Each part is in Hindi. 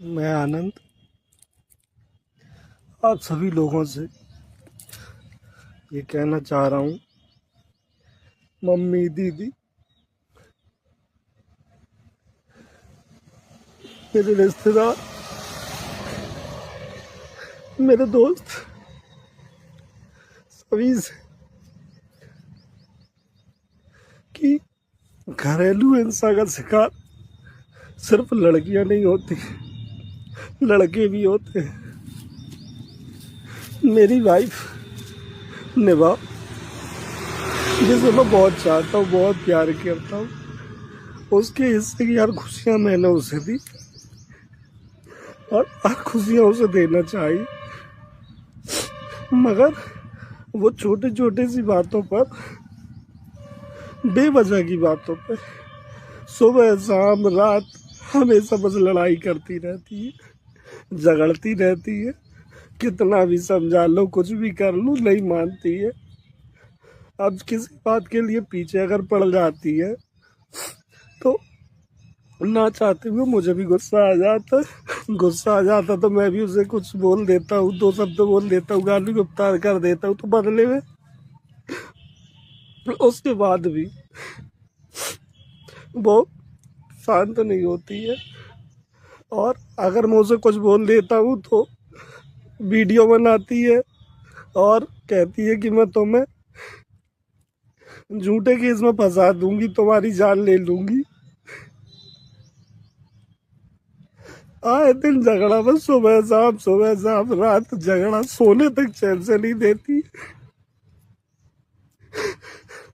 मैं आनंद आप सभी लोगों से ये कहना चाह रहा हूँ, मम्मी, दीदी, मेरे रिश्तेदार, मेरे दोस्त, सभी से कि घरेलू हिंसा का शिकार सिर्फ लड़कियां नहीं होती, लड़के भी होते हैं। मेरी वाइफ निभा, जिसे मैं बहुत चाहता हूँ, बहुत प्यार करता हूँ, उसके हिस्से की हर खुशियाँ मैंने उसे दी और हर खुशियाँ उसे देना चाहिए, मगर वो छोटी छोटी सी बातों पर, बेवजह की बातों पर सुबह शाम रात हमेशा बस लड़ाई करती रहती है, झगड़ती रहती है। कितना भी समझा लो, कुछ भी कर लो, नहीं मानती है। अब किसी बात के लिए पीछे अगर पड़ जाती है तो ना चाहते हुए मुझे भी गुस्सा आ जाता है। गुस्सा आ जाता तो मैं भी उसे कुछ बोल देता हूँ, दो शब्द बोल देता हूँ, गाली गुफ्तार कर देता हूँ, तो बदले में उसके बाद भी वो शांत नहीं होती है। और अगर मैं उसे कुछ बोल देता हूँ तो वीडियो बनाती है और कहती है कि मैं तुम्हें झूठे केस में फंसा दूंगी, तुम्हारी जान ले लूंगी। आए दिन झगड़ा, बस सुबह शाम रात झगड़ा, सोने तक चैन से नहीं देती।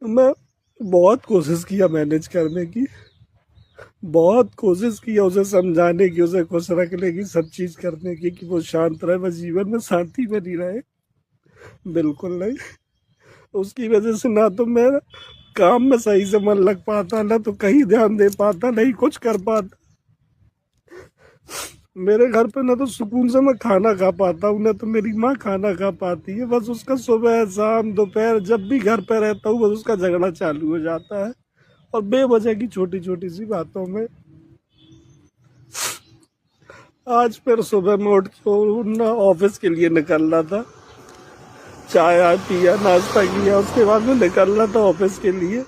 मैं बहुत कोशिश किया मैनेज करने की, बहुत कोशिश की उसे समझाने की, उसे खुश रखने की, सब चीज करने की कि वो शांत रहे, बस जीवन में शांति बनी रहे। बिल्कुल नहीं। उसकी वजह से ना तो मेरा काम में सही से मन लग पाता, ना तो कहीं ध्यान दे पाता, नहीं कुछ कर पाता। मेरे घर पे ना तो सुकून से मैं खाना खा पाता हूँ, ना तो मेरी माँ खाना खा पाती है। बस उसका सुबह शाम दोपहर जब भी घर पे रहता हूँ बस उसका झगड़ा चालू हो जाता है, और बेवजह की छोटी छोटी सी बातों में। आज फिर सुबह में उठ के ना ऑफिस के लिए निकलना था, चाय आय पिया, नाश्ता किया, उसके बाद में निकलना था ऑफिस के लिए।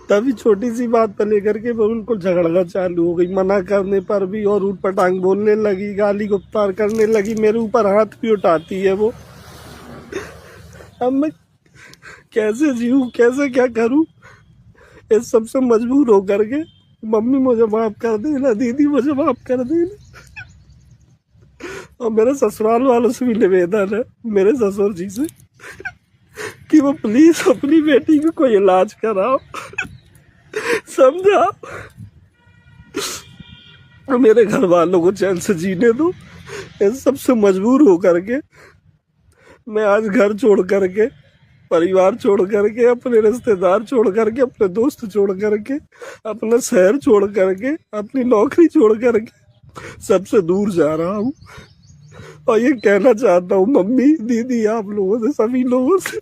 तभी छोटी सी बात पर लेकर के वो उनको झगड़ना चालू हो गई, मना करने पर भी, और ऊट पटांग बोलने लगी, गाली गुफ्तार करने लगी, मेरे ऊपर हाथ भी उठाती है वो। अब मैं कैसे जीऊँ, कैसे क्या करूँ, इस सब से मजबूर होकर के मम्मी मुझे माफ कर देना, दीदी मुझे माफ कर देना। और मेरे ससुराल वालों से भी निवेदन है, मेरे ससुर जी से, कि वो प्लीज अपनी बेटी को कोई इलाज कराओ, समझाओ, और मेरे घर वालों को चैन से जीने दो। इस सब से मजबूर होकर के मैं आज घर छोड़ करके, परिवार छोड़ करके, अपने रिश्तेदार छोड़ करके, अपने दोस्त छोड़ करके, अपना शहर छोड़ करके, अपनी नौकरी छोड़ करके सबसे दूर जा रहा हूँ। और ये कहना चाहता हूँ मम्मी, दीदी, आप लोगों से, सभी लोगों से,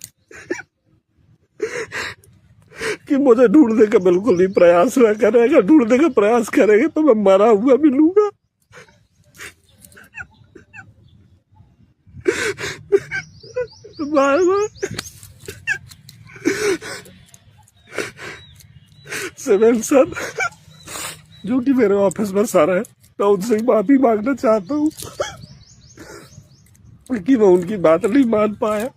कि मुझे ढूंढने का बिल्कुल भी प्रयास ना करेगा। ढूंढने का प्रयास करेंगे तो मैं मरा हुआ मिलूंगा। Bye bye. सेवन सर, जो कि मेरे ऑफिस में सर है, मैं उनसे माफी मांगना चाहता हूँ कि मैं उनकी बात नहीं मान पाया।